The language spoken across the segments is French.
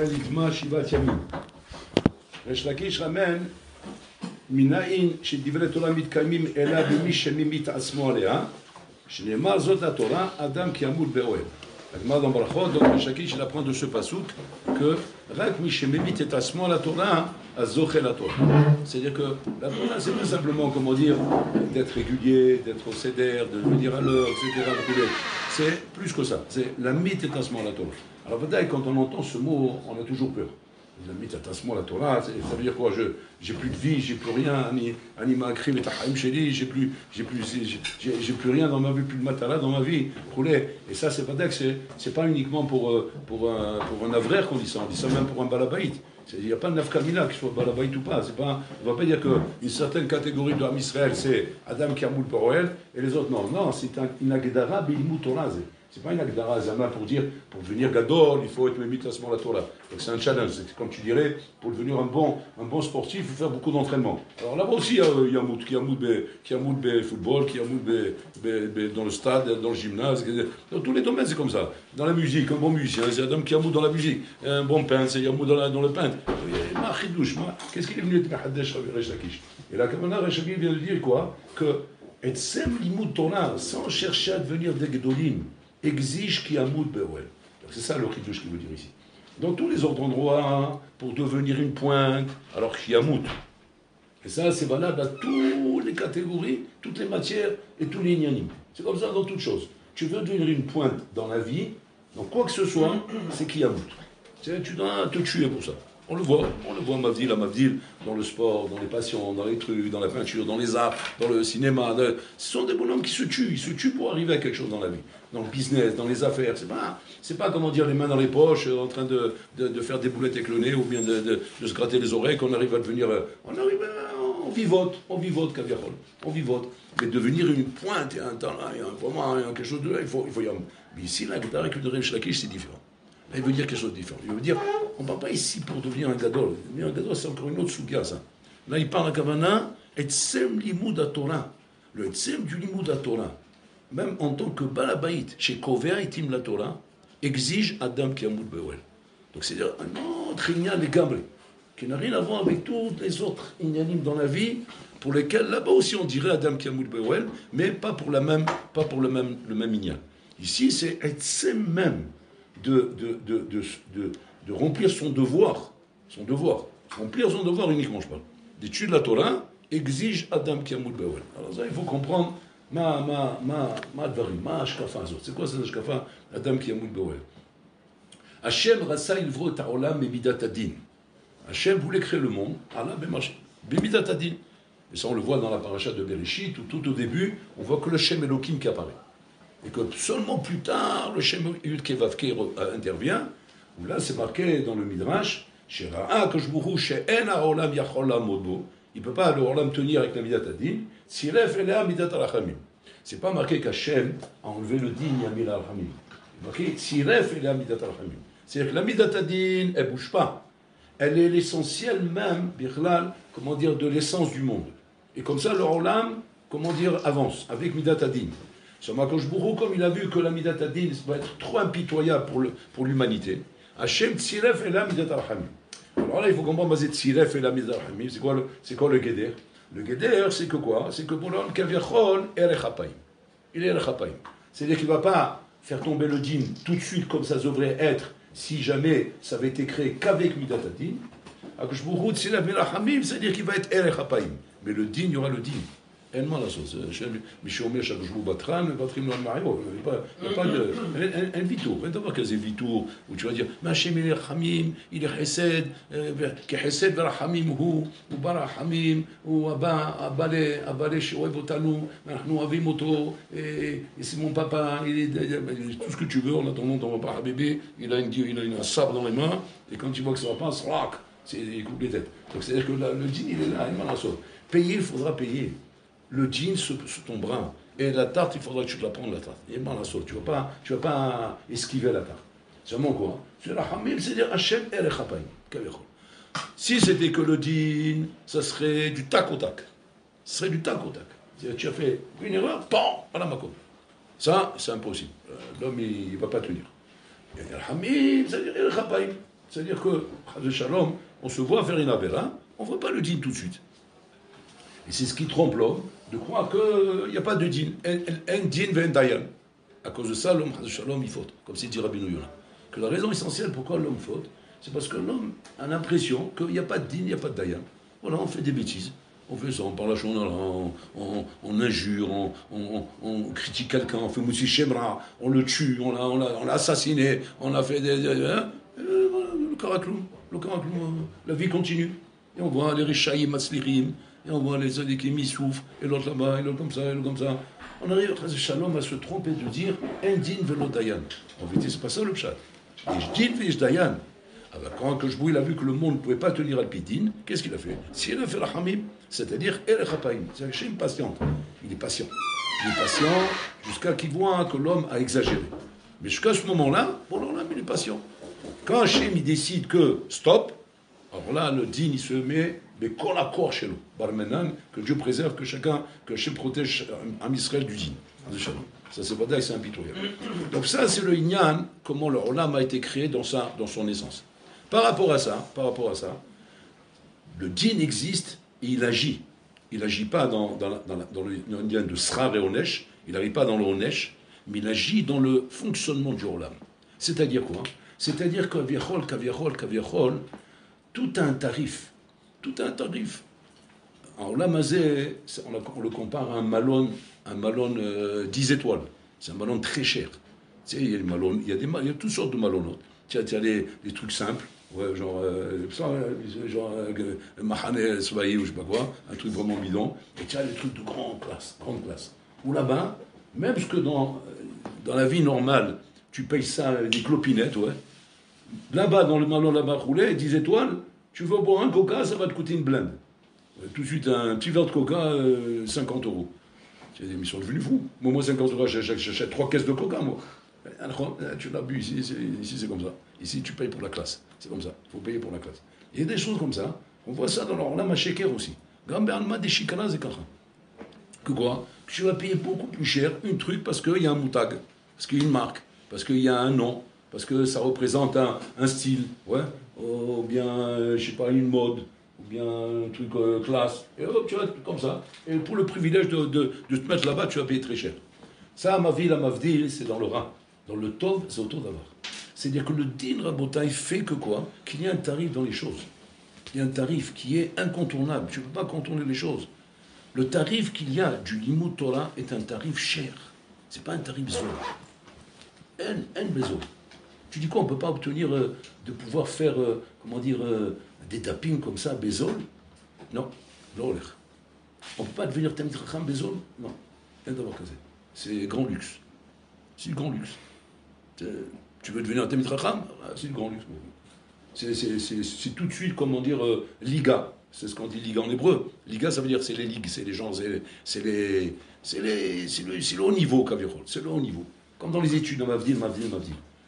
L'Igma Shivat Yamim. Resh Lakish ramène Minaïn שדברי תורה מתקיימים אלא במי שממית עצמו עליה, שנאמר זאת התורה, אדם כי ימות באוהל. הגמרא dans Brachot, donc Resh Lakish il apprend de ce pasuk que רק מי שממית את עצמו על התורה, אז זוכה לתורה. C'est-à-dire que la Torah, c'est pas simplement, comment dire, d'être régulier, d'être au seder, de venir à l'heure, etc. C'est plus que ça. C'est la mit et asma la Torah. Alors, quand on entend ce mot, on a toujours peur. La mit et asma la Torah, ça veut dire quoi? J'ai plus de vie, j'ai plus rien, ani ma'akrim et ta'haim sheli, j'ai plus rien dans ma vie, plus de matala dans ma vie. Et ça, c'est pas c'est pas uniquement pour un avraire qu'on dit ça, on dit ça même pour un balabaït. Il n'y a pas de nafkamina, qu'il soit balabaït ou pas. On ne va pas dire qu'une certaine catégorie de l'âme Israël, c'est Adam qui a moule paroel, et les autres non. Non, c'est une agdara bilimut Torah. C'est pas une agdara zama pour dire, pour devenir gadol, il faut être mémit à ce moment la Torah. Donc c'est un challenge. C'est comme tu dirais, pour devenir un bon sportif, il faut faire beaucoup d'entraînement. Alors là-bas aussi, il y a mout, qui a mout football, qui a mout dans le stade, dans le gymnase. Dans tous les domaines, c'est comme ça. Dans la musique, un bon musicien, c'est Adam qui a mout dans la musique. Un bon peintre, c'est Yamou dans le peintre. Qu'est-ce qu'il est venu de Hadesh Resh Lakish? Et là, comme on a, Resh Lakish vient de dire quoi? Que Etsem Limud Torah, sans chercher à devenir des Gedolim, exige qu'il y a moud be'oel. C'est ça le chidouche qu'il veut dire ici. Dans tous les autres endroits, pour devenir une pointe, alors qu'il y a moud. Et ça, c'est valable à toutes les catégories, toutes les matières et tous les inyanim. C'est comme ça dans toutes choses. Tu veux devenir une pointe dans la vie, dans quoi que ce soit, c'est qu'il y a moud. Tu dois te tuer pour ça. On le voit à Mavdil, dans le sport, dans les passions, dans les trucs, dans la peinture, dans les arts, dans le cinéma. Ce sont des bonhommes qui se tuent. Ils se tuent pour arriver à quelque chose dans la vie. Dans le business, dans les affaires. C'est pas comment dire, les mains dans les poches, en train de faire des boulettes avec le nez, ou bien de se gratter les oreilles, qu'on arrive à devenir... On vivote, Kaviachol. On vivote. Mais devenir une pointe, et un temps là, et vraiment quelque chose de là, il faut y avoir... Mais ici, la guitare avec le Resh Lakish, c'est différent. Là, il veut dire quelque chose de différent. Il veut dire, on ne parle pas ici pour devenir un gadol. Devenir un gadol, c'est encore une autre souga, ça. Là, il parle à Kavana, Etsem limud à Torah. Le Etsem du limud à Torah, même en tant que balabaït, chez Kovea itim la Torah, exige Adam qui a moud be'oel. Donc, c'est-à-dire un autre ignan légambre, qui n'a rien à voir avec toutes les autres ignanim dans la vie, pour lesquels, là-bas aussi, on dirait Adam qui a moud be'oel, mais pas pour le même ignan. Ici, c'est Etsem même. De remplir son devoir, remplir son devoir uniquement, je parle, d'étudier la Torah, exige Adam qui a moud be'oel. Alors ça, il faut comprendre ma ashkafa, c'est quoi cette ashkafa, Adam qui a moud be'oel? Hashem rasa ilvro et ha'olam bemidat adin. Hashem voulait créer le monde, Allah bemidat adin. Et ça, on le voit dans la paracha de Bereshit, où tout au début, on voit que le Shem Elohim qui apparaît. Et que seulement plus tard, le Shem Yud Kevavke intervient, où là c'est marqué dans le Midrash, il ne peut pas le Olam tenir avec la Midat Adin, Tziref Elea Midat Arachamim. C'est pas marqué qu'Hachem a enlevé le din Yamil Arachamim. C'est marqué Tziref Elea Midat Arachamim. C'est-à-dire que la Midat Adin, elle ne bouge pas. Elle est l'essentiel même, Birlal, comment dire, de l'essence du monde. Et comme ça, le Olam, comment dire, avance avec Midat Adin. Samakosh Bourou, comme il a vu que la Midat Adin va être trop impitoyable pour l'humanité, Hachem Tziref et la Midat Arachamim. Alors là, il faut comprendre, c'est Tziref et la Midat Arachamim. C'est quoi le Geder? Le Geder, c'est que quoi? C'est que pour l'homme, Kaviachol, Erech Hapaim. Il est Erech Hapaim. C'est-à-dire qu'il ne va pas faire tomber le din tout de suite comme ça devrait être si jamais ça avait été créé qu'avec Midat Adin. Akosh Bourou, Tziref et la Hamim, c'est-à-dire qu'il va être Erech Hapaim. Mais le din, il y aura le din. אין מה לעשות, מי שאומר שהקדוש בתרן, מוותרים לו על מעיירות, אין ויתור, אין דבר כזה ויתור, ותשובה dire, מהשם יהיה רחמים, יהיה חסד, כחסד ורחמים הוא בא רחמים, הוא הבא שאוהב אותנו, אנחנו אוהבים אותו, c'est mon papa, tout ce que tu veux, en attendant ton papa bébé, il a un sabre dans les mains, et quand tu vois que ça va pas, il coupe les têtes. Donc c'est-à-dire que le dîne, il est là, il m'a la sauce. Payer, il faudra payer. Le jean sous ton bras. Et la tarte, il faudra que tu te la prennes, la tarte. Et ben, la sauce, tu vas pas esquiver la tarte. C'est vraiment quoi? C'est la hamil, c'est-à-dire Hachem Erech Hapaim. Si c'était que le jean, ça serait du tac au tac. Ce serait du tac au tac. C'est-à-dire tu as fait une erreur, pan, à la macone. Ça, c'est impossible. L'homme, il ne va pas tenir. Il y a la hamil, c'est-à-dire Erech Hapaim. C'est-à-dire que, de Shalom, on se voit faire une avera, on ne voit pas le din tout de suite. Et c'est ce qui trompe l'homme, de croire qu'il n'y a pas de din. Un din v'en dayan. À cause de ça, l'homme, de Shalom, il faute, comme c'est dit Rabbi Youna. Que la raison essentielle pourquoi l'homme faute, c'est parce que l'homme a l'impression qu'il n'y a pas de din, il n'y a pas de dayan. Voilà, on fait des bêtises. On fait ça, on parle à Shonara, on injure, on critique quelqu'un, on fait Moussi Shemra, on le tue, on l'a assassiné, on a fait des... le karakloum, la vie continue. Et on voit les Rishaïm, Matzlirim, et on voit les Zadikim, ils souffrent, et l'autre là-bas, et l'autre comme ça, et l'autre comme ça. On arrive, Shalom, à se tromper de dire un din velo dayan. En vérité, c'est pas ça le pshat. Ish din v'ish dayan. Alors, quand Kajbou, il a vu que le monde ne pouvait pas tenir à Pidin, qu'est-ce qu'il a fait? Si il a fait la hamim, c'est-à-dire El Chapaim, c'est-à-dire Hachem patiente. Il est patient. Il est patient jusqu'à qu'il voit que l'homme a exagéré. Mais jusqu'à ce moment-là, bon, l'homme il est patient. Quand Hachem il décide que stop, alors là, le din il se met, mais qu'on accord chez nous. Barmenan, que Dieu préserve, que Hachem protège Am Israël du din. Ça c'est Vadaï, c'est impitoyable. Donc ça c'est le Inyan, comment le Olam a été créé dans son essence. Par rapport à ça, le din existe et il agit. Il n'agit pas dans le Inyan de Srar et Onesh, il n'arrive pas dans le Onesh, mais il agit dans le fonctionnement du Olam. C'est-à-dire quoi? C'est-à-dire qu'Aviachol, tout a un tarif. Tout a un tarif. Alors Lamazé, on le compare à un malone 10 étoiles. C'est un malone très cher. Tu sais, il y a toutes sortes de malonnes. Tu as des trucs simples, ouais, genre Mahane Svaï ou je sais pas quoi, un truc vraiment bidon. Et tu as des trucs de grande classe. Ou là-bas, même ce que dans la vie normale, tu payes ça des clopinettes, ouais. Là-bas, dans le malon là-bas roulé, 10 étoiles, tu veux boire un coca, ça va te coûter une blinde. Tout de suite, un petit verre de coca, 50 euros. Ils sont devenus fous. Moi, 50 euros, j'achète 3 caisses de coca, moi. Tu l'as bu, ici c'est comme ça. Ici, tu payes pour la classe. C'est comme ça. Il faut payer pour la classe. Il y a des choses comme ça. On voit ça dans l'Olam HaSheker aussi. Que quoi? Que tu vas payer beaucoup plus cher un truc parce qu'il y a un moutag, parce qu'il y a une marque, parce qu'il y a un nom, parce que ça représente un style, ouais, ou bien, je sais pas, une mode, ou bien un truc classe. Et hop, tu vas comme ça. Et pour le privilège de te mettre là-bas, tu vas payer très cher. Ça, ma ville, à Mavdil, c'est dans le Rhin. Dans le Tov, c'est autour d'avoir. C'est-à-dire que le din Rabotai fait que quoi? Qu'il y a un tarif dans les choses. Il y a un tarif qui est incontournable. Tu ne peux pas contourner les choses. Le tarif qu'il y a du Limud Torah est un tarif cher. Ce n'est pas un tarif zol. Un bezo. Tu dis quoi? On ne peut pas obtenir de pouvoir faire, des tapings comme ça, bezol? Non. On ne peut pas devenir Talmid Chacham bezol? Non. Rien d'avoir casé. C'est grand luxe. C'est le grand luxe. Tu veux devenir un Talmid Chacham? C'est le grand luxe. C'est tout de suite, liga. C'est ce qu'on dit liga en hébreu. Liga, ça veut dire c'est les ligues, c'est les gens, c'est le haut niveau, Kavirol. C'est le haut niveau. Comme dans les études, dans Mavdil.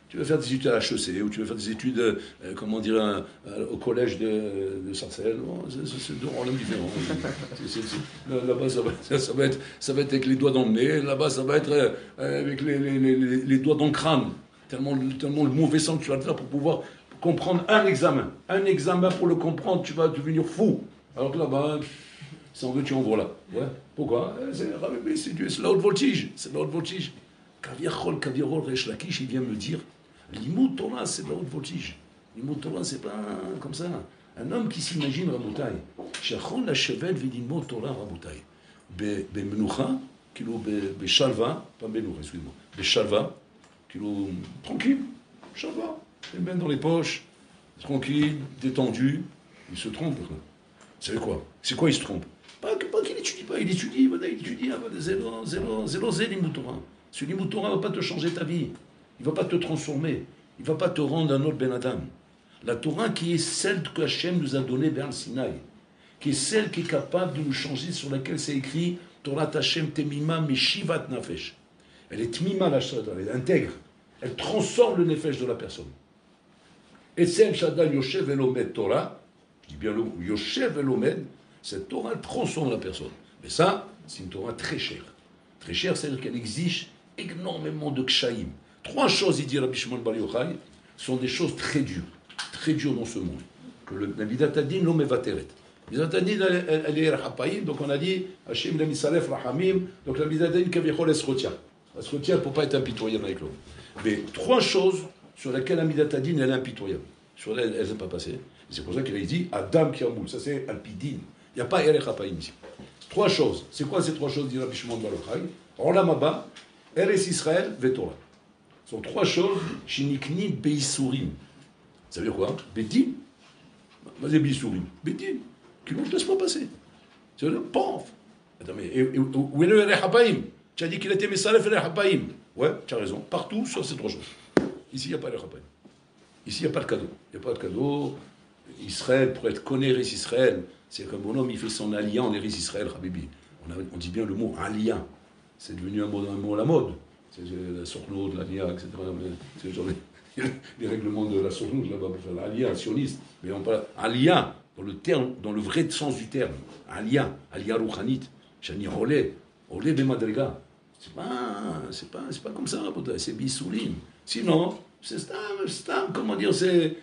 Tu veux faire des études à HEC, ou tu veux faire des études, au collège de Sarcelles, c'est deux rôles différents. Là-bas, ça va être avec les doigts dans le nez, là-bas, ça va être avec les doigts dans le crâne. Tellement le mauvais sang que tu vas te faire pour pouvoir comprendre un examen. Un examen, pour le comprendre, tu vas devenir fou. Alors que là-bas, sans veux tu en voilà. Ouais. Pourquoi? C'est la haute voltige. C'est la haute voltige. Kaviachol, Resh Lakish, il vient me dire, Limud Torah, c'est de la haute voltige. Limud Torah, c'est pas comme ça. Un homme qui s'imagine Rabotai. Shachon la chevet v'limud Torah Rabotai. Bemenucha, beshalva, pas Benoucha, excuse-moi. Beshalva, tranquille, shalva. Les mains dans les poches, tranquille, détendu. Il se trompe. C'est quoi? C'est quoi il se trompe? Pas qu'il étudie pas, il étudie, zéro Limud Torah. Ce Limud Torah ne va pas te changer ta vie. Il ne va pas te transformer. Il ne va pas te rendre un autre Ben Adam. La Torah qui est celle que Hachem nous a donnée vers Sinaï, qui est celle qui est capable de nous changer, sur laquelle c'est écrit Torah Hachem Temima Meshivat Nafesh. Elle est Tmima la Shadda, elle intègre, elle transforme le Nefesh de la personne. Et celle Shadda Yoshev Elomed Torah, je dis bien le Yoshev Elomed, cette Torah transforme la personne. Mais ça, c'est une Torah très chère. Très chère, c'est-à-dire qu'elle exige énormément de kshaïm. 3 choses, il dit Rabbi Shimon Bar Yochai, sont des choses très dures. très dur dans ce monde. Que la Midat Adin, l'homme est vateret. Midat Adin, elle est rahapaim, donc on a dit, Hachem la misalef rahamim, donc la Midat Adin, kavichol es rotia. Elle se retient pour ne pas être impitoyable avec l'homme. Mais 3 choses sur lesquelles la Midat Adin, elle est impitoyable. Sur elle, elle ne s'est pas passée. C'est pour ça qu'il a dit Adam Kiamoul. Ça, c'est Alpidin. Il n'y a pas Erech Hapaim ici. 3 choses. C'est quoi ces 3 choses, dit Rabbi Shimon Bar Yochai? Olam Haba, Eretz Israël, Vetorah. Ce sont 3 choses, Shinikni Beisourim. Ça veut dire quoi? Bédim. Vas-y, Beisourim. Bédim. Qui ne te laisse pas passer. Ça veut dire, paf. Attends, mais où est le Erech Hapaim? Tu as dit qu'il était Messalef Erech Hapaim. Ouais, tu as raison. Partout, sur ces 3 choses. Ici, il n'y a pas Erech Hapaim. Ici, il n'y a pas de cadeau. Il n'y a pas de cadeau. Israël, pour être connu Israël, c'est comme bon homme, il fait son alliance en Eretz Israël, Habibi. On dit bien le mot alliance. C'est devenu un mot à la mode. C'est la sornote, l'alliance, etc. C'est genre les règlements de la sornote là-bas pour faire l'alliance sioniste. Mais on parle alliance dans le terme, dans le vrai sens du terme. Alliance rouchanit, shani olé bemadriga. C'est pas comme ça, c'est bisoulim. Sinon, c'est stam, comment dire, c'est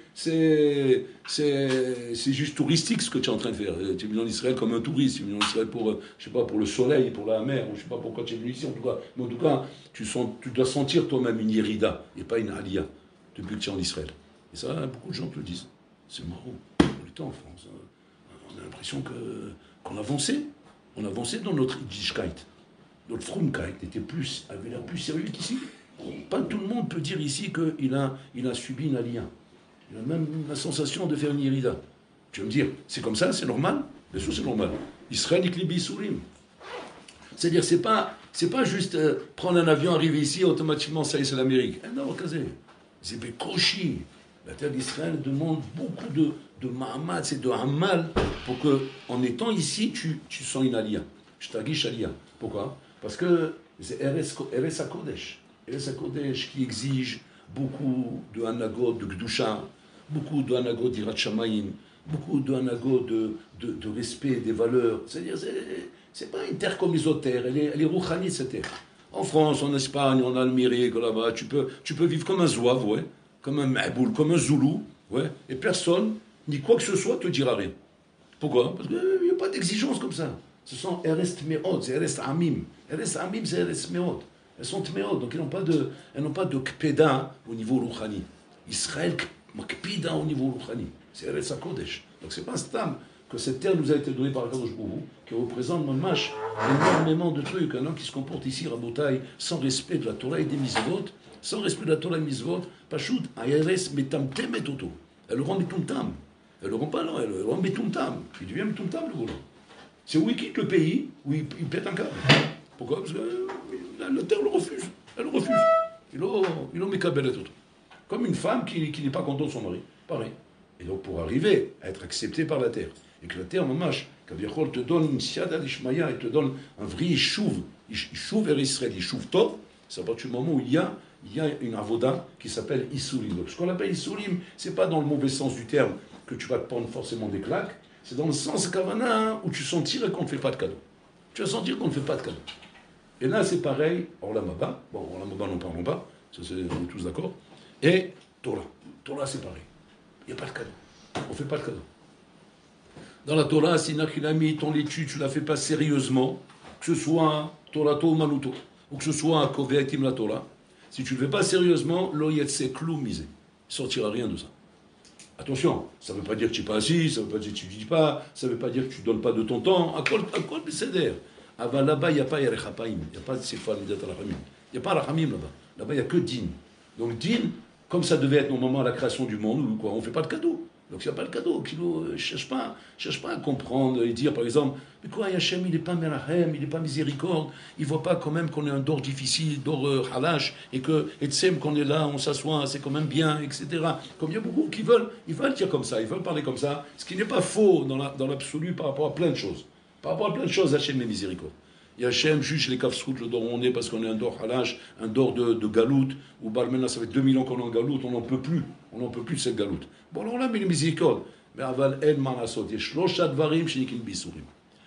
juste touristique ce que tu es en train de faire. Tu es venu en Israël comme un touriste, tu es venu en Israël pour, je sais pas, pour le soleil, pour la mer, je sais pas pourquoi tu es venu ici en tout cas. Mais en tout cas, tu dois sentir toi-même une yérida et pas une aliyah depuis que tu es en Israël. Et ça, beaucoup de gens te le disent. C'est marrant. Tout le temps en France, on a l'impression qu'on avançait. On avançait dans notre Yiddishkeit. Notre Frumkeit avait l'air plus sérieux qu'ici. Pas tout le monde peut dire ici qu'il a subi une aliyah. Il a même la sensation de faire une irida. Tu vas me dire, c'est comme ça, c'est normal? Bien sûr, c'est normal. Israël iklibi soulim. C'est-à-dire, c'est pas juste prendre un avion, arriver ici, automatiquement, ça y est, c'est l'Amérique. Non, c'est Bekoshi. La terre d'Israël demande beaucoup de Mahamad, c'est de Hamal, pour que, en étant ici, tu sens une aliyah. Je t'aguiche aliyah. Pourquoi? Parce que c'est Eres HaKodesh. Eres HaKodesh qui exige beaucoup de Hanagot, de Gdusha, beaucoup de Hanagot d'Irat Shamayim, beaucoup de Hanagot de respect des valeurs. C'est-à-dire, c'est pas une terre comme les autres terres, elle est rouchanite cette terre. En France, en Espagne, en Almérie, là-bas, tu peux vivre comme un Zouave, ouais, comme un Mahboul, comme un Zoulou, ouais, et personne, ni quoi que ce soit, te dira rien. Pourquoi? Parce qu'il n'y a pas d'exigence comme ça. Ce sont Erest Meot, c'est Erest Amim. Erest Amim, c'est Erest Meot. Elles sont Tmeot, donc elles n'ont pas de Kpeda au niveau Rouchani. Israël, Kpeda au niveau Rouchani. C'est Eretz HaKodesh. Donc c'est pas Stam que cette terre nous a été donnée par Akadosh Baruch Hu, qui représente Mamash énormément de trucs. Un homme qui se comporte ici, Rabotai, sans respect de la Torah et des Mitzvot, sans respect de la Torah et des Mitzvot, Pachout, Ayeres Metam Temetoto. Elle le rend Metumtam. Elle le rend pas là, elle le rend Metumtam. Il devient Metumtam le gros. C'est où il quitte le pays, où il pète un câble. Pourquoi? Parce que la terre le refuse. Elle le refuse. Il a mécabelé tout. Comme une femme qui n'est pas contente de son mari. Pareil. Et donc pour arriver à être accepté par la terre, et que la terre, mamash, Kaviachol te donne une siada d'Ishmaïa, et te donne un vrai Yishuv vers Israël, Yishuv Tov, c'est à partir du moment où il y a une avoda qui s'appelle Issoulim. Donc ce qu'on appelle Issoulim, c'est pas dans le mauvais sens du terme que tu vas te prendre forcément des claques, c'est dans le sens Kavana où tu sentiras qu'on ne fait pas de cadeau. Tu vas sentir qu'on ne fait pas de cadeau. Et là, c'est pareil, Olam Haba. Bon, Olam Haba, n'en parlons pas, ça, on est tous d'accord. Et Torah. Torah, c'est pareil. Il n'y a pas de cadeau. On ne fait pas de cadeau. Dans la Torah, si Nachilami, ton étude, tu ne la fais pas sérieusement, que ce soit Torah ou Manuto, ou que ce soit Koveatim la Torah, si tu ne le fais pas sérieusement, lo yetse klum misé. Il ne sortira rien de ça. Attention, ça ne veut pas dire que tu n'es pas assis, ça ne veut pas dire que tu ne dis pas, ça ne veut pas dire que tu ne donnes pas de ton temps. À quoi c'est d'air? Avant là-bas, il n'y a pas Yerechapaim, il n'y a pas de Sefa Midat Rachamim. Il n'y a pas Rachamim là-bas. Là-bas, il n'y a que Din. Donc Din, comme ça devait être normalement à la création du monde, quoi, on ne fait pas de cadeau. Donc il n'y a pas de cadeau. Ne cherche pas à comprendre et dire, par exemple, mais quoi, Hachem, il n'est pas Merachem, il n'est pas miséricorde, il ne voit pas quand même qu'on est un dor difficile, dor halash, et que, et tsem, qu'on est là, on s'assoit, c'est quand même bien, etc. Comme il y a beaucoup qui veulent dire comme ça, ils veulent parler comme ça, ce qui n'est pas faux dans l'absolu par rapport à plein de choses. Par rapport à plein de choses, Hachem est miséricorde. Et Hachem juge les kafsrout, le dor où on est, parce qu'on est un dor halash, un dor de galout, ou maintenant ça fait 2000 ans qu'on est en galout, on n'en peut plus de cette galout. Bon, alors là, mais il est miséricorde. Mais aval el manasot, il y a shlosha dvarim shenikin bisurim.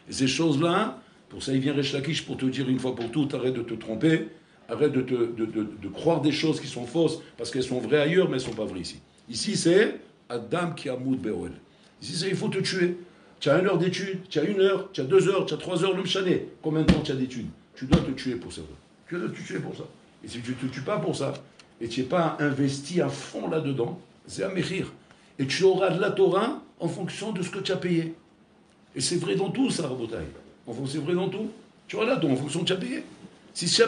Et ces choses-là, pour ça il vient Resh Lakish pour te dire une fois pour toutes, arrête de te tromper, arrête de croire des choses qui sont fausses, parce qu'elles sont vraies ailleurs, mais elles ne sont pas vraies ici. Ici, c'est Adam qui amoud be'oel. Ici, ça, il faut te tuer. Tu as 1 heure d'études, tu as 1 heure, tu as 2 heures, tu as 3 heures, le mchané. Combien de temps tu as d'études? Tu dois te tuer pour ça. Tu dois te tuer pour ça. Et si tu ne te tues pas pour ça, et tu n'es pas investi à fond là-dedans, c'est un méchir. Et tu auras de la Torah en fonction de ce que tu as payé. Et c'est vrai dans tout, ça, Rabotai. C'est vrai dans tout. Tu auras la Torah en fonction de ce que tu as payé. Si tu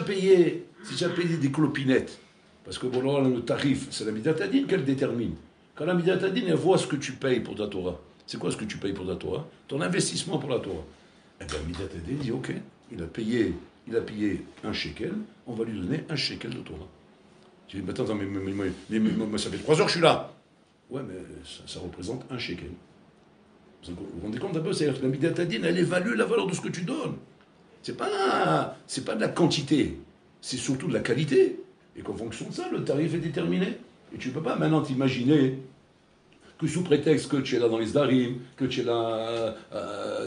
as payé des clopinettes, parce que bon, là, le tarif, c'est la Midatadine qu'elle détermine. Quand la Midatadine, elle voit ce que tu payes pour ta Torah. C'est quoi ce que tu payes pour ta Torah? Ton investissement pour la Torah. Eh bien, Midatadine dit, ok, il a payé 1 shekel, on va lui donner 1 shekel de Torah. Tu dis, mais attends, mais ça fait 3 heures que je suis là. Ouais, mais ça représente 1 shekel. Vous vous rendez compte un peu? C'est-à-dire que la Midatadine, elle évalue la valeur de ce que tu donnes. C'est pas de la quantité, c'est surtout de la qualité. Et qu'en fonction de ça, le tarif est déterminé. Et tu ne peux pas maintenant t'imaginer que sous prétexte que tu es là dans les Zdarim, que tu es là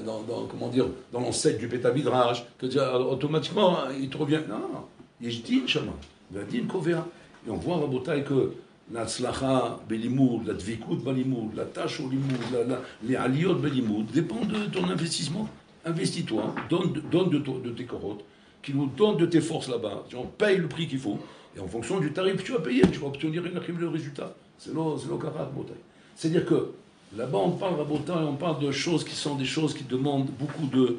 dans l'ancêtre du Pétavidrage, que automatiquement, il te revient. Non, il y a din shama, din kovea. Et on voit, Rabotai, que la tzlacha belimoud, la dvikut belimoud, la tâche au limoud, les aliyot belimoud dépendent de ton investissement. Investis-toi, donne de tes corottes, qui nous donne de tes forces là-bas. On paye le prix qu'il faut. Et en fonction du tarif que tu vas payer, tu vas obtenir le résultat. C'est l'okara Rabotai. C'est-à-dire que là-bas, on parle Rabotai, on parle de choses qui sont des choses qui demandent beaucoup de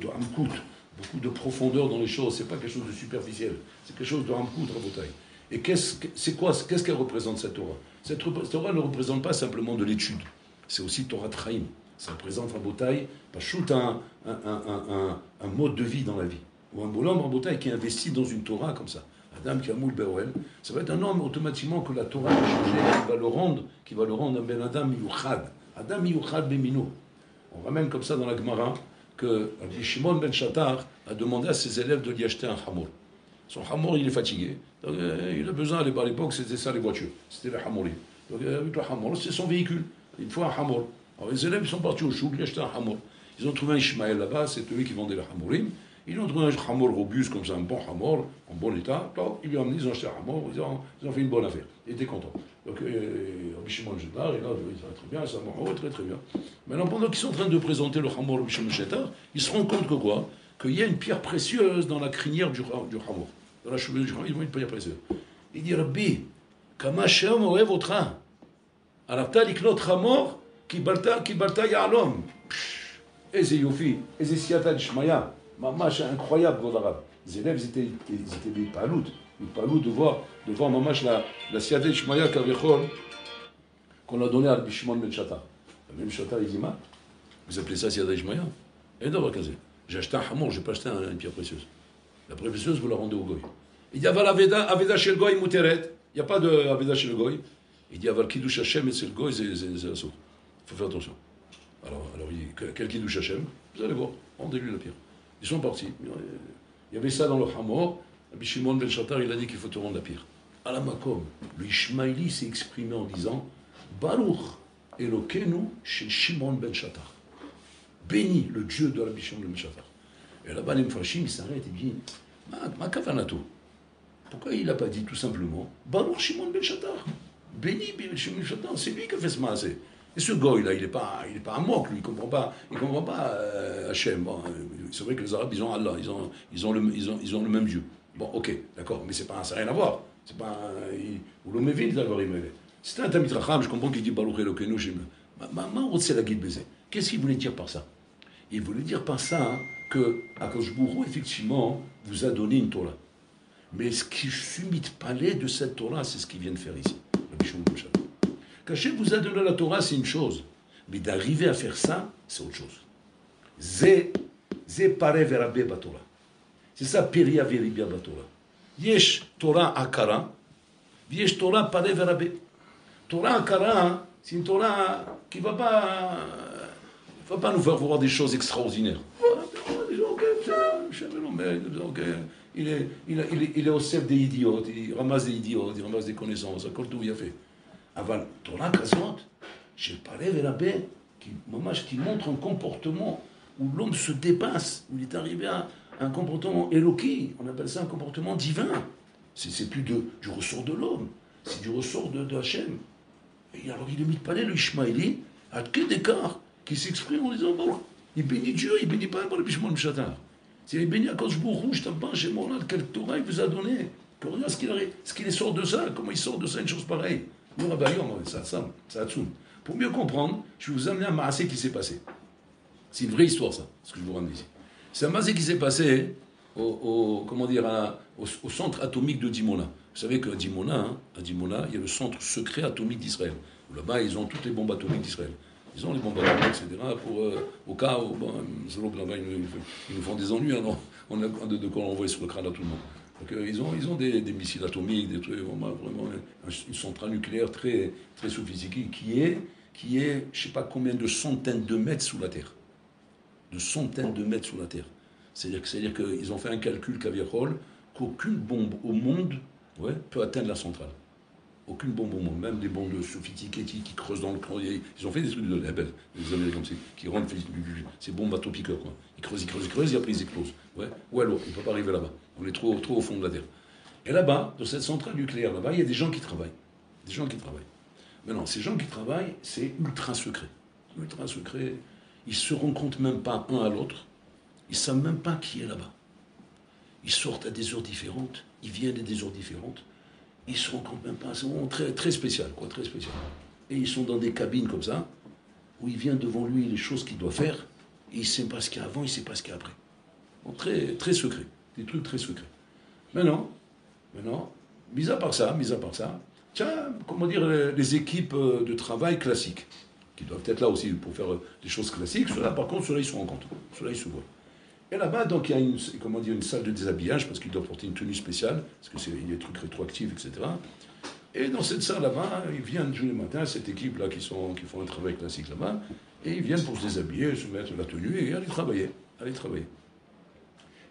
hamkout, beaucoup de profondeur dans les choses. C'est pas quelque chose de superficiel. C'est quelque chose de hamkout Rabotai. Et qu'est-ce qu'elle représente cette Torah? Cette Torah ne représente pas simplement de l'étude. C'est aussi Torah Traim. Ça représente Rabotai, pas shoot un mode de vie dans la vie. Ou un bonhomme Rabotai qui investit dans une Torah comme ça. Adam qui a moule Be'oel, ça va être un homme automatiquement que la Torah va changer, qui va le rendre un ben Adam Miyuchad. Adam Miyuchad Bemino. On ramène comme ça dans la Gemara que Shimon ben Shatar a demandé à ses élèves de lui acheter un hamor. Son hamor, il est fatigué. Donc, il a besoin, à l'époque, c'était ça les voitures. C'était les hamorim. Donc, avec le hamor, c'est son véhicule. Il faut un hamor. Alors, les élèves, ils sont partis au chouk, ils achetaient un hamor. Ils ont trouvé un Ishmaël là-bas, c'est eux qui vendaient les hamorim. Ils ont trouvé un hamor robuste, comme ça, un bon hamor, en bon état. Donc, ils lui ont amené, ils ont acheté un hamor, ils ont fait une bonne affaire. Ils étaient contents. Donc, Shimon ben Shatar, il a dit, ça va très bien, ça va très très bien. Maintenant, pendant qu'ils sont en train de présenter le hamor au Shimon ben Shatar, ils se rendent compte que quoi? Qu'il y a une pierre précieuse dans la crinière du hamor. Dans la chevelure du hamor, ils voient une pierre précieuse. Il dit, Rabbi, kama shem oev otra. Arafta liknot hamor, ki balta ya'alom. Eze yofi, eze siyata d'ishmaya. Mamash incroyable, Godarab. Les élèves, ils étaient des paloutes. Des paloutes de voir Mamash la siyata d'ishmaya kavechol qu'on a donné à Rabbi Shimon ben Shatar. Le même Shatar, il dit, vous appelez ça siyata d'ishmaya? Et d'abord, j'ai acheté un hamor, je n'ai pas acheté une pierre précieuse. La pierre précieuse, vous la rendez au goy. Il dit, aval aveda chez le goy mouteret. Il n'y a pas de aveda chez le goy. Il dit, aval kiddush Hashem et c'est le goy, c'est la saute. Il faut faire attention. Alors il dit, quel kiddush Hashem? Vous allez voir, rendez-lui la pierre. Ils sont partis. Il y avait ça dans le hamor. Rabbi Shimon ben Shatar, il a dit qu'il faut te rendre la pierre. À la makom, le Ishmaéli s'est exprimé en disant, Baruch Elokenu chez Shimon ben Shatar. Béni le Dieu de Rabbi Shimon ben Shatar. Et là-bas, les Mfrashim, ils s'arrêtent et disent, ma kavanato. Pourquoi il n'a pas dit tout simplement, Baruch Shimon ben Shatar. Béni Shimon ben Shatar, c'est lui qui a fait ce maasé. Et ce goy-là, il n'est pas un moque, lui, il ne comprend pas Hachem. Bon, c'est vrai que les Arabes, ils ont Allah, ils ont le même Dieu. Bon, ok, d'accord, mais ça n'a rien à voir. C'est pas ou le mévin d'abord, il m'avait. C'était un Tamid Racham, je comprends qu'il dit Baruch Elokenu Shem. C'est la guide baiser. Qu'est-ce qu'il voulait dire par ça? Il voulait dire par ça que Akadosh Baruch Hu, effectivement, vous a donné une Torah. Mais ce qui fut mit palais de cette Torah, c'est ce qu'il vient de faire ici. Qu'Hachem vous a donné la Torah, c'est une chose. Mais d'arriver à faire ça, c'est autre chose. Zé pare verabé batora. C'est ça, peria veribia batora. Yesh Torah akara, yesh Torah pare verabé. Torah akara, c'est une Torah qui ne va pas nous faire voir des choses extraordinaires. Il est au chef des idiotes, il ramasse des idiotes, il ramasse des connaissances, tout il a fait. Aval Torah Kazot, j'ai parlé vers la baie, qui montre un comportement où l'homme se dépasse, où il est arrivé à un comportement éloqué, on appelle ça un comportement divin. C'est plus du ressort de l'homme, c'est du ressort de Hachem. Et alors il est mis de palais, le Ishmaéli, à que d'écart, qui s'exprime en disant, bon, il bénit Dieu, il bénit pas le Bishmon Mshatar. C'est il bénit à cause du rouge, t'as pas chez moi, quel Torah il vous a donné. Que regarde ce qu'il sort de ça, comment il sort de ça, une chose pareille. Le Rabbayom, ça a tsoum. Pour mieux comprendre, je vais vous amener un maasé qui s'est passé. C'est une vraie histoire, ça, ce que je vous ramène ici. C'est un maasé qui s'est passé au centre atomique de Dimona. Vous savez qu'à Dimona, à Dimona, il y a le centre secret atomique d'Israël. Là-bas, ils ont toutes les bombes atomiques d'Israël. Ils ont les bombes atomiques, etc. Au cas où, bon, là-bas, ils nous font des ennuis, alors on a de quoi envoyer sur le crâne à tout le monde. Donc, ils ont des missiles atomiques, des trucs, vraiment une centrale nucléaire très, très sophistiquée qui est, je ne sais pas combien de centaines de mètres sous la Terre. De centaines de mètres sous la Terre. C'est-à-dire qu'ils ont fait un calcul caviarol qu'aucune bombe au monde peut atteindre la centrale. Aucune bombe au monde, même des bombes sophistiquées qui creusent dans le creux. Ils ont fait des trucs de label, les Américains, qui rendent ces bombes bateau-piqueurs. Ils creusent, et après ils explosent. Ou alors, ils ne peuvent pas arriver là-bas. On est trop au fond de la Terre. Et là-bas, dans cette centrale nucléaire, là-bas, il y a des gens qui travaillent. Maintenant, ces gens qui travaillent, c'est ultra secret. Ultra secret. Ils ne se rencontrent même pas un à l'autre. Ils ne savent même pas qui est là-bas. Ils sortent à des heures différentes. Ils viennent à des heures différentes. Ils ne se rencontrent même pas. C'est vraiment très, très spécial, très spécial. Et ils sont dans des cabines comme ça, où il vient devant lui les choses qu'il doit faire, et il ne sait pas ce qu'il y a avant, il ne sait pas ce qu'il y a après. Bon, très, très secret. Des trucs très secrets. Maintenant, mis à part ça, tiens, comment dire, les équipes de travail classiques, qui doivent être là aussi pour faire des choses classiques, ceux-là, par contre, ceux-là, ils se rencontrent. Ceux-là, ils se voient. Et là-bas, donc, il y a une salle de déshabillage, parce qu'ils doivent porter une tenue spéciale, parce qu'il y a des trucs rétroactifs, etc. Et dans cette salle là-bas, ils viennent tous les matins, cette équipe-là qui font un travail classique là-bas, et ils viennent pour se déshabiller, se mettre la tenue et aller travailler.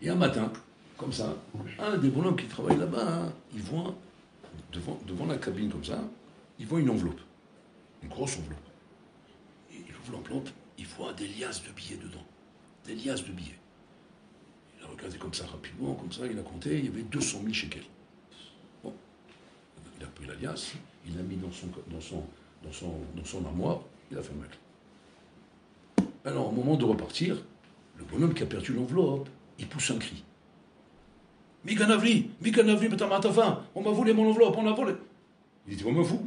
Et un matin, comme ça, un des bonhommes qui travaille là-bas, il voit, devant la cabine comme ça, il voit une enveloppe, une grosse enveloppe. Et il ouvre l'enveloppe, il voit des liasses de billets dedans, des liasses de billets. Il a regardé comme ça rapidement, comme ça, il a compté, il y avait 200 000 shekels. Bon, il a pris la liasse, il l'a mis dans son armoire, il a fermé la clé. Alors, au moment de repartir, le bonhomme qui a perdu l'enveloppe, il pousse un cri. Mikanavli, Matafin, on m'a volé mon enveloppe, on l'a volé. Il dit, on me fout,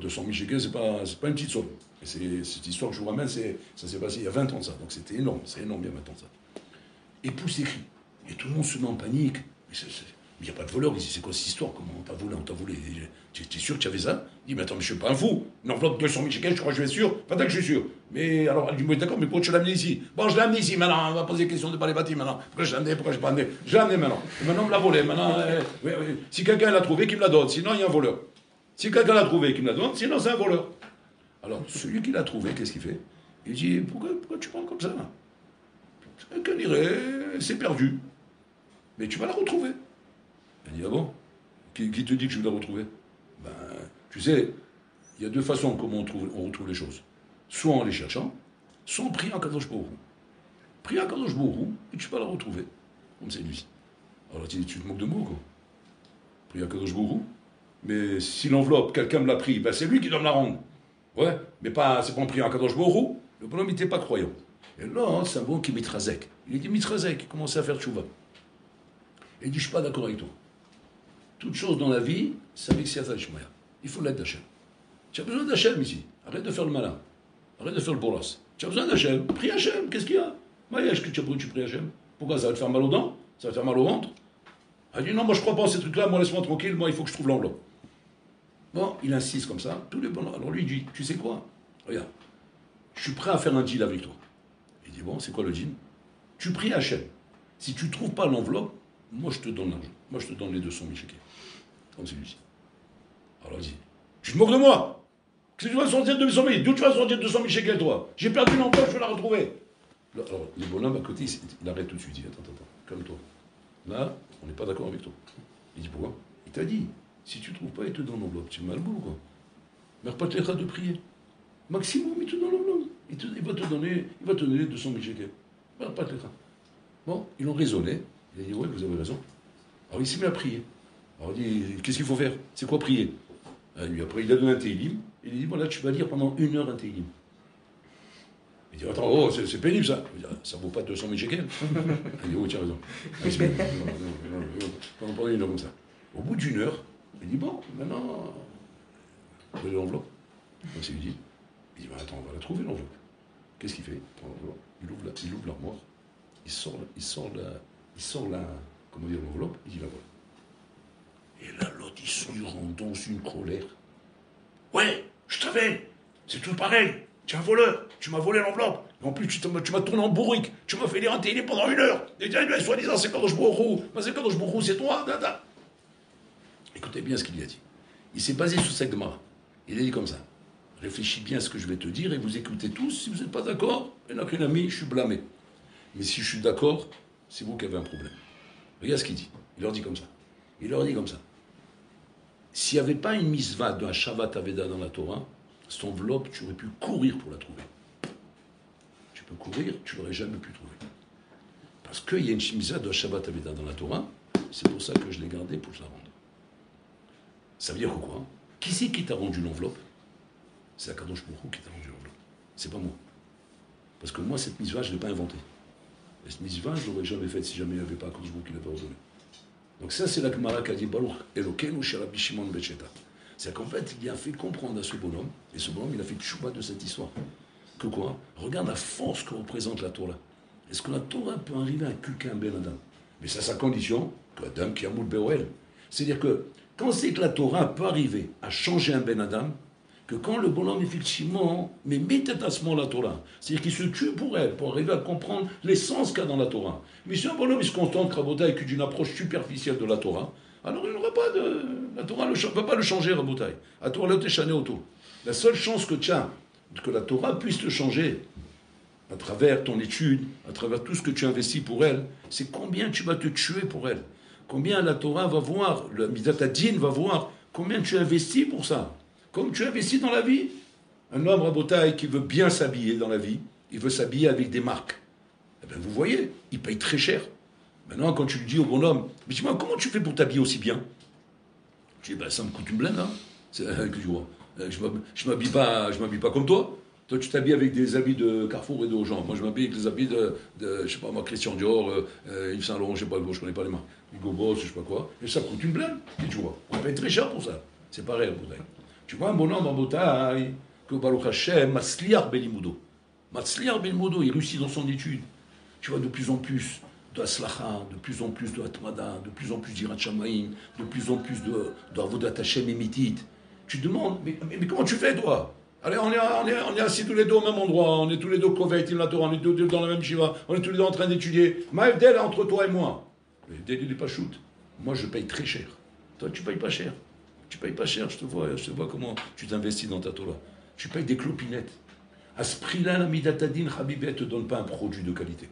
200 000 shekels, c'est pas une petite somme. Et cette histoire que je vous ramène, ça s'est passé il y a 20 ans de ça, donc c'était énorme, c'est énorme il y a 20 ans de ça. Et pousse des cris. Et tout le monde se met en panique. Mais il n'y a pas de voleur. Il dit, c'est quoi cette histoire? Comment on t'a volé? Tu es sûr que tu avais ça? Il dit, mais attends, mais je suis pas un fou. Une enveloppe de 200 000 shekels, je crois que je vais être sûr. Pas que je suis sûr. Mais alors, il dit, d'accord, mais pourquoi tu l'as amené ici? Bon, je l'ai amené ici, maintenant, on va poser des questions de pas les bâtir maintenant. Pourquoi je l'ai amené, pourquoi je l'ai pas amené? Je l'ai amené maintenant. Et maintenant, on me l'a volé. Maintenant, si quelqu'un l'a trouvé, qu'il me la donne. Sinon, il y a un voleur. Si quelqu'un l'a trouvé, qu'il me la donne. Sinon, c'est un voleur. Alors, celui qui l'a trouvé, qu'est-ce qu'il fait? Il dit, pourquoi tu parles comme ça là? Quelqu'un dirait, c'est perdu. Mais tu vas la retrouver. Elle dit, ah bon? Qui te dit que je vais la retrouver? Ben, tu sais, il y a deux façons comment on retrouve les choses. Soit en les cherchant, soit en priant à Kadosh Baruch Hu. Prie à Kadosh Baruch Hu et tu vas la retrouver. Comme c'est lui. Alors tu te moques de moi, quoi. Prie à Kadosh Baruch Hu. Mais si l'enveloppe, quelqu'un me l'a pris, ben c'est lui qui doit me la rendre. Ouais, mais c'est pas en priant à Kadosh Baruch Hu. Le bonhomme n'était pas croyant. Et là, c'est un bon qui est mitrazek. Il dit mitrazek, il commençait à faire tchouva. Et il dit, je suis pas d'accord avec toi. Toute chose dans la vie, c'est avec Siyata Ishmael. Il faut l'aide d'Hachem. Tu as besoin d'Hachem ici. Arrête de faire le malin. Arrête de faire le bolas. Tu as besoin d'Hachem. Prie Hachem. Qu'est-ce qu'il y a? Maïesh que tu pries Hachem. Pourquoi ça va te faire mal aux dents? Ça va te faire mal au ventre? Elle dit, non, moi je crois pas à ces trucs-là. Moi laisse-moi tranquille. Moi il faut que je trouve l'enveloppe. Bon, il insiste comme ça. Tous les bonhommes. Alors lui il dit, tu sais quoi? Regarde. Je suis prêt à faire un deal avec toi. Il dit, bon, c'est quoi le deal? Tu pries Hachem. Si tu trouves pas l'enveloppe, moi je te donne l'argent. Moi je te donne les 200 000 shekels. Comme celui-ci. Alors il dit, tu te moques de moi? Qu'est-ce que tu vas sortir 200 000? D'où tu vas sortir 200 000 shekels, toi? J'ai perdu l'enveloppe, je vais la retrouver. Alors, le bonhomme à côté, il arrête tout de suite. Il dit, attends, calme-toi. Là, on n'est pas d'accord avec toi. Il dit, pourquoi? Il t'a dit, si tu ne trouves pas, il te donne l'enveloppe. Tu es mal beau, quoi. Mais pas te de prier. Maximum, il te donne l'enveloppe. Il va te donner 200 000 shekels. Pas te Bon, ils l'ont raisonné. Il a dit, ouais, vous avez raison. Alors, il s'est mis à prier. Alors, il dit, qu'est-ce qu'il faut faire? C'est quoi prier? Lui, après, il a donné un télim. Il lui dit, voilà, tu vas lire pendant 1 heure un Tehillim. Il dit, attends, oh, c'est pénible ça. Il dit, ça vaut pas 200 000 shekels. Il dit, oh, tiens raison. Pendant 1 heure comme ça. Au bout d'1 heure, il dit, bon, maintenant, vous avez l'enveloppe. Donc c'est utile. Il dit, bah, attends, on va la trouver l'enveloppe. Qu'est-ce qu'il fait? Il prend l'enveloppe, il ouvre l'armoire, il sort comment dire, l'enveloppe, il dit, la voilà. Et là, l'autre, il se lui rend dans une colère. Ouais, je savais, c'est tout pareil. Tu es un voleur, tu m'as volé l'enveloppe. En plus, tu m'as tourné en bourrique. Tu m'as fait lire un télé pendant 1 heure. Et soi-disant, c'est Kadosh Baruch Hu. Mais c'est Kadosh Baruch Hu, c'est toi. Dada. Écoutez bien ce qu'il lui a dit. Il s'est basé sur cette Gemara. Il a dit comme ça. Réfléchis bien à ce que je vais te dire et vous écoutez tous. Si vous n'êtes pas d'accord, il n'y en a qu'un ami, je suis blâmé. Mais si je suis d'accord, c'est vous qui avez un problème. Regarde ce qu'il dit. Il leur dit comme ça. Il leur dit comme ça. S'il n'y avait pas une mitzvah d'un Shabbat Aveda dans la Torah, cette enveloppe, tu aurais pu courir pour la trouver. Tu peux courir, tu ne l'aurais jamais pu trouver. Parce qu'il y a une mitzvah d'un Shabbat Aveda dans la Torah, c'est pour ça que je l'ai gardée pour te la rendre. Ça veut dire que quoi? Qui c'est qui t'a rendu l'enveloppe? C'est Akadosh Baruch Hu qui t'a rendu l'enveloppe. C'est pas moi. Parce que moi, cette mitzvah, je ne l'ai pas inventée. Et cette mitzvah, je ne l'aurais jamais faite si jamais il n'y avait pas Akadosh Baruch Hu qui l'avait ordonné. Donc ça, c'est la Gemara qui a dit Baruch Elokeinu shel Rabbi Shimon ben Sheta. C'est-à-dire qu'en fait, il a fait comprendre à ce bonhomme, et ce bonhomme, il a fait tchouba de cette histoire. Que quoi? Regarde la force que représente la Torah. Est-ce que la Torah peut arriver à inculquer un Ben Adam? Mais c'est à sa condition que Adam qui a moule Beoel. C'est-à-dire que quand c'est que la Torah peut arriver à changer un Ben Adam, que quand le bonhomme, effectivement, mais met à ce moment la Torah, c'est-à-dire qu'il se tue pour elle, pour arriver à comprendre l'essence qu'il y a dans la Torah. Mais si un bonhomme, il se contente, Rabotai, d'une approche superficielle de la Torah, alors il n'aura pas de... La Torah ne va pas le changer, Rabotai. La Torah le téchané autour. La seule chance que tu as, que la Torah puisse te changer, à travers ton étude, à travers tout ce que tu investis pour elle, c'est combien tu vas te tuer pour elle. Combien la Torah va voir, le Midat Hadin va voir, combien tu investis pour ça. Comme tu investis dans la vie. Un homme, Rabotai, qui veut bien s'habiller dans la vie, il veut s'habiller avec des marques. Eh bien, vous voyez, il paye très cher. Maintenant, quand tu lui dis au bonhomme, mais dis-moi, comment tu fais pour t'habiller aussi bien? Tu dis, ben, ça me coûte une blinde, hein. Que tu vois. Je m'habille pas comme toi. Toi, tu t'habilles avec des habits de Carrefour et de Auchan. Moi, je m'habille avec les habits de je sais pas moi, Christian Dior, Yves Saint Laurent, je sais pas, je connais pas les marques. Hugo Boss, je sais pas quoi. Et ça coûte une blinde. Et tu vois, on paye très cher pour ça. C'est pareil, Rabotai. Tu vois un bonhomme en Rabotai, que Baruch Hashem, Matzliar Belimudo. Matzliar Belimudo, il réussit dans son étude. Tu vois, de plus en plus de Aslacha, de plus en plus de Atmada, de plus en plus d'Irat Shamaim, de plus en plus de Avodat Hashem Emitit. Tu te demandes, mais comment tu fais, toi? Allez, on est assis tous les deux au même endroit, on est tous les deux Kovet, il la Torah, on est tous les deux dans la même shiva, on est tous les deux en train d'étudier. Maëvdel entre toi et moi. Maëvdel, il n'est pas shoot. Moi, je paye très cher. Toi, tu payes pas cher. Tu payes pas cher, je te vois comment tu t'investis dans ta Torah. Tu payes des clopinettes. À ce prix-là, la Midatadin, Habib, elle ne te donne pas un produit de qualité.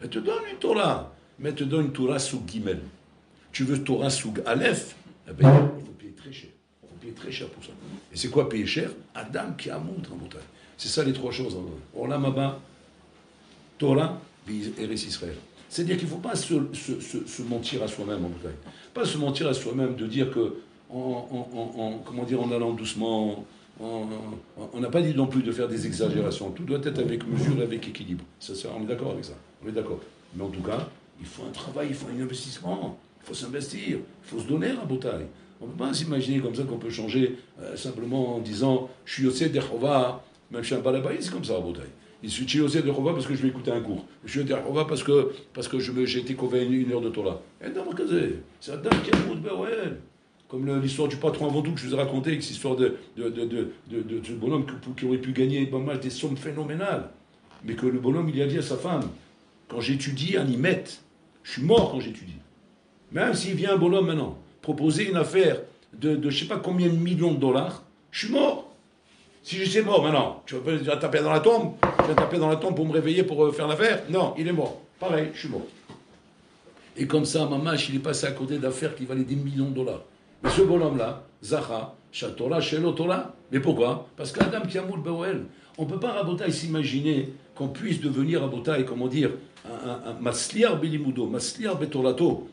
Elle te donne une Torah, mais elle te donne une Torah sous Gimel. Tu veux Torah sous Aleph, eh bien, il faut payer très cher. Il faut payer très cher pour ça. Et c'est quoi payer cher? Adam qui a montré en montagne. C'est ça les trois choses. Olam Haba, Torah, et Eretz Israël. C'est-à-dire qu'il ne faut pas se mentir à soi-même en montagne. Pas se mentir à soi-même de dire que, comment dire, en allant doucement, on n'a pas dit non plus de faire des exagérations. Tout doit être avec mesure et avec équilibre. On est d'accord avec ça. On est d'accord. Mais en tout cas, il faut un travail, il faut un investissement. Il faut s'investir. Il faut se donner à Botaï. On ne peut pas s'imaginer comme ça qu'on peut changer simplement en disant « Je suis Yossé d'Echova », même chez un balabaï, c'est comme ça à Botaï. Je suis Yossé d'Echova parce que je vais écouter un cours. Je suis d'Echova parce que j'ai été convaincu 1 heure de Torah. Et dans c'est Adam qui a le mot de Berouel. Comme l'histoire du patron avant tout que je vous ai raconté, avec cette histoire de ce bonhomme qui aurait pu gagner des sommes phénoménales. Mais que le bonhomme, il a dit à sa femme, quand j'étudie à Nimet, je suis mort quand j'étudie. Même s'il vient un bonhomme maintenant, proposer une affaire de je ne sais pas combien de millions de dollars, je suis mort. Si je suis mort maintenant, tu vas taper dans la tombe, pour me réveiller pour faire l'affaire? Non, il est mort. Pareil, je suis mort. Et comme ça, Mamash, il est passé à côté d'affaires qui valaient des millions de dollars. Mais ce bonhomme-là, Zacha, Shatora, Shelotora, mais pourquoi? Parce qu'Adam Kiamoul Beoel, on ne peut pas, Rabotai, s'imaginer qu'on puisse devenir, Rabotai, comment dire, un Masliar Bilimudo, Masliar Betorato.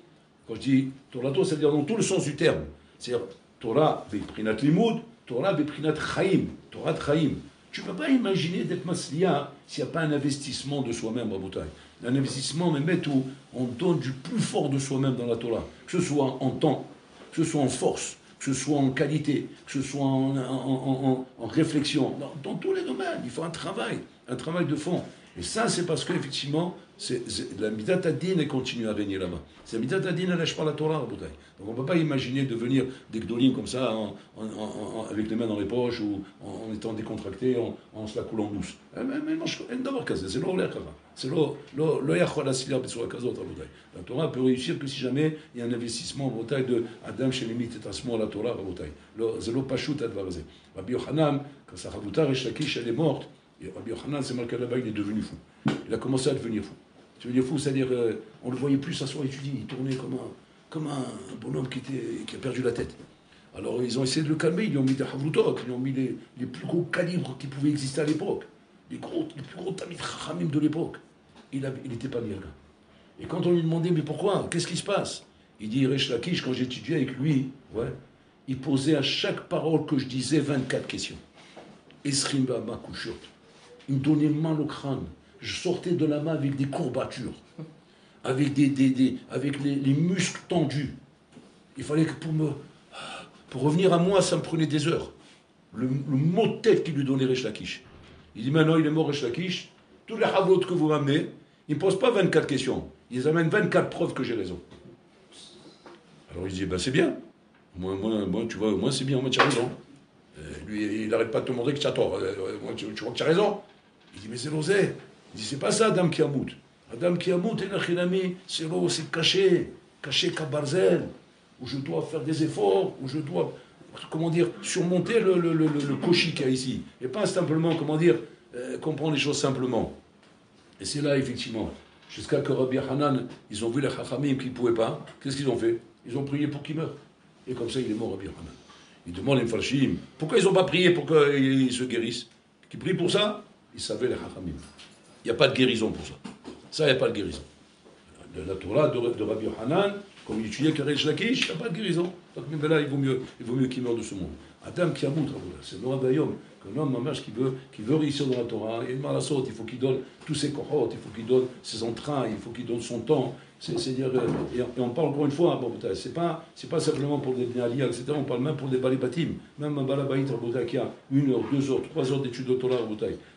Quand je dis Torato, c'est-à-dire dans tout le sens du terme. C'est-à-dire Torah, Prinat Limoud, Torah beprinat chaim, Torah de chaim. Tu ne peux pas imaginer d'être masliya s'il n'y a pas un investissement de soi-même, Rabotai. Un investissement, mais où on donne du plus fort de soi-même dans la Torah, que ce soit en temps, que ce soit en force, que ce soit en qualité, que ce soit en réflexion, dans tous les domaines. Il faut un travail de fond. Et ça, c'est parce qu'effectivement, la Midat Adin continue à régner là-bas. C'est la Midat Adin, elle lâche pas la Torah, Rabotai. Donc on ne peut pas imaginer devenir des gdolim comme ça, avec les mains dans les poches, ou en étant décontracté, en se la coulant douce. C'est l'Olech, c'est la Torah peut réussir que si jamais il y a un investissement de Adam chez limite et Asmo à la Torah. C'est l'eau Pashut Advarazé. Rabbi Yochanan, quand sa Chavouta Resh Lakish elle est morte, et Rabbi Yochanan, c'est marqué là-bas, il est devenu fou. Il a commencé à devenir fou. Devenir fou, c'est-à-dire, on le voyait plus s'asseoir étudier, il tournait comme un bonhomme qui a perdu la tête. Alors ils ont essayé de le calmer, ils lui ont mis des Havrutot, ils lui ont mis les plus gros calibres qui pouvaient exister à l'époque. Les plus gros Tamid Chachamim de l'époque. Il n'était pas bien là. Et quand on lui demandait, mais pourquoi? Qu'est-ce qui se passe? Il dit, Resh Lakish, quand j'étudiais avec lui, il posait à chaque parole que je disais 24 questions. Esrimba Makushot. Il me donnait mal au crâne. Je sortais de la main avec des courbatures, avec avec les muscles tendus. Il fallait que pour revenir à moi, ça me prenait des heures. Le mot de tête qu'il lui donnait Resh Lakish. Il dit, maintenant il est mort Resh Lakish, tous les havot que vous ramenez, ils ne posent pas 24 questions. Ils amènent 24 preuves que j'ai raison. Alors il dit, ben c'est bien. Moi, tu vois, moi c'est bien, moi tu as raison. Lui, il n'arrête pas de te montrer que tu as tort. Moi, tu vois que tu as raison. Il dit, mais c'est l'osé. Il dit, c'est pas ça, Adam Kiamout. Adam Kiamout, c'est caché Kabarzel, où je dois faire des efforts, où je dois, surmonter le koshi qu'il y a ici. Et pas simplement, comprendre les choses simplement. Et c'est là, effectivement, jusqu'à que Rabbi Hanan, ils ont vu les Chachamim qui ne pouvaient pas, qu'est-ce qu'ils ont fait? Ils ont prié pour qu'il meure. Et comme ça, il est mort, Rabbi Hanan. Ils demandent les Mfarshim, pourquoi ils n'ont pas prié pour qu'ils se guérissent? Qu'ils prient pour ça? Ils savaient les Chachamim. Il n'y a pas de guérison pour ça. Ça, il n'y a pas de guérison. La Torah de Rabbi Hanan, comme il étudiait Resh Lakish, il n'y a pas de guérison. Donc, mais là, il vaut mieux qu'il meure de ce monde. Adam Kiamout, c'est Noah Dayom, qu'un homme, mamash, qui veut réussir dans la Torah, il faut qu'il donne tous ses kohot, il faut qu'il donne ses entrailles, il faut qu'il donne son temps. C'est-à-dire, et on parle encore une fois, c'est pas simplement pour des Bnei etc., on parle même pour des Balibatim. Même un Balabait, qui a 1 heure, 2 heures, 3 heures d'études de Torah,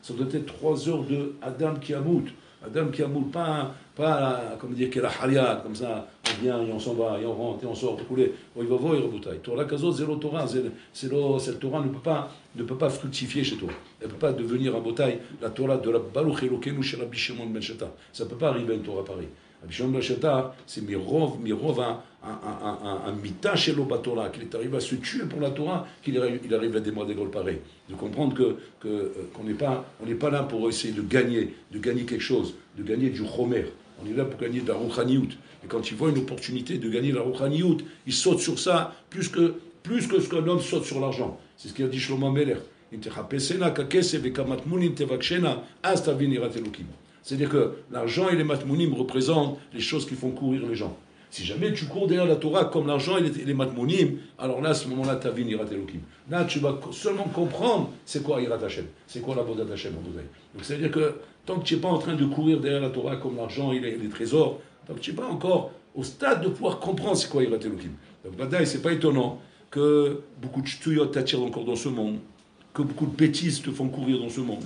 ça doit être 3 heures de Adam Kiamout. Adam Kiamout, pas comme dire qu'il a Hariat, comme ça, on vient et on s'en va, et on rentre, et on sort, il va voir, Torah Kazot, zéro Torah, cette Torah ne peut pas fructifier chez toi. Elle ne peut pas devenir un botaï, la Torah de la Baruch Elokenu chez Rabbi Shimon ben Sheta. Ça ne peut pas arriver à une Torah pareille. Rabbi Shimon ben Sheta, c'est mirov, un mita chez l'Obatora, qu'il est arrivé à se tuer pour la Torah, qu'il arrive à des mois d'école pareils. De comprendre qu'on n'est pas là pour essayer de gagner quelque chose, de gagner du chomer. On est là pour gagner de la rouchaniout. Et quand il voit une opportunité de gagner de la rouchaniout, il saute sur ça plus que ce qu'un homme saute sur l'argent. C'est ce qu'il a dit Shlomo Ameler. C'est-à-dire que l'argent et les matmounim représentent les choses qui font courir les gens. Si jamais tu cours derrière la Torah comme l'argent et les matmounim, alors là, à ce moment-là, ta vie Irat Elokim. Là, tu vas seulement comprendre c'est quoi Irat Hashem, c'est quoi la Bodat Hashem. Donc, c'est-à-dire que tant que tu n'es pas en train de courir derrière la Torah comme l'argent et les trésors, tant que tu n'es pas encore au stade de pouvoir comprendre c'est quoi Irat Elokim. Donc, Badaï, c'est pas étonnant que beaucoup de ch'tuyot t'attirent encore dans ce monde, que beaucoup de bêtises te font courir dans ce monde,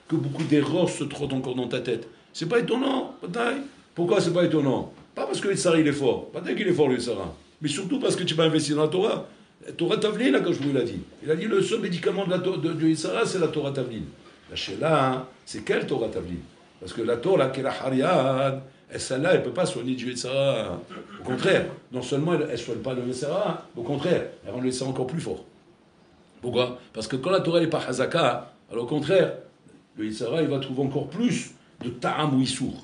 que beaucoup d'erreurs se trottent encore dans ta tête. C'est pas étonnant, Badaï. Pourquoi c'est pas étonnant? Pas parce que Yitzhara il est fort, pas dès qu'il est fort le Yitzhara, mais surtout parce que tu vas investir dans la Torah. La Torah Tavlin, là, quand je vous l'ai dit. Il a dit le seul médicament de Yitzhara, c'est la Torah Tavlin. La Sheila, c'est quelle Torah Tavlin? Parce que la Torah, qui est la Hariad, celle-là, elle ne peut pas soigner du Yitzhara. Au contraire, non seulement elle ne soigne pas le Yitzhara, au contraire, elle rend le Yitzhara encore plus fort. Pourquoi? Parce que quand la Torah n'est pas Hazaka, alors au contraire, le Yitzhara, il va trouver encore plus de Ta'am ou Issour.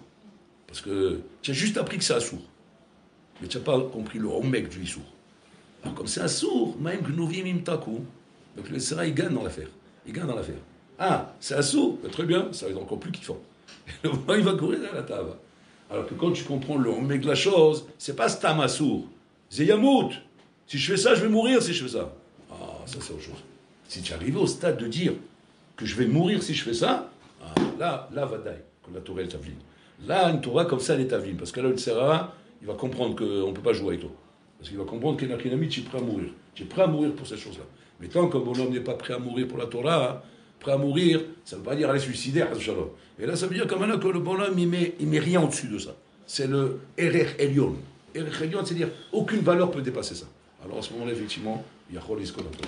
Parce que tu as juste appris que c'est assour. Mais tu n'as pas compris le omek du issour. Alors comme c'est assour, même gnuvim imtaku, donc le Yitzhara, il gagne dans l'affaire. Ah, c'est assour, très bien, ça va être encore plus kiffant. Et le moment, il va courir dans la table. Alors que quand tu comprends le omek de la chose, c'est pas stam assour, c'est yamout. Si je fais ça, je vais mourir si je fais ça. Ah, ça c'est autre chose. Si tu es arrivé au stade de dire que je vais mourir si je fais ça, là, vadaï, que la Torah est établie. Là, une Torah comme ça, elle est établie. Parce que là, le Tsera, il va comprendre qu'on ne peut pas jouer avec toi. Parce qu'il va comprendre qu'il y a un ami, tu es prêt à mourir. Tu es prêt à mourir pour cette chose-là. Mais tant que mon homme n'est pas prêt à mourir pour la Torah, prêt à mourir, ça ne veut pas dire aller suicider, et là, ça veut dire quand même que le bonhomme, il met rien au-dessus de ça. C'est le Erech Elion. Erech Elion, c'est-à-dire aucune valeur peut dépasser ça. Alors à ce moment-là, effectivement, il y a Cholis Kodato.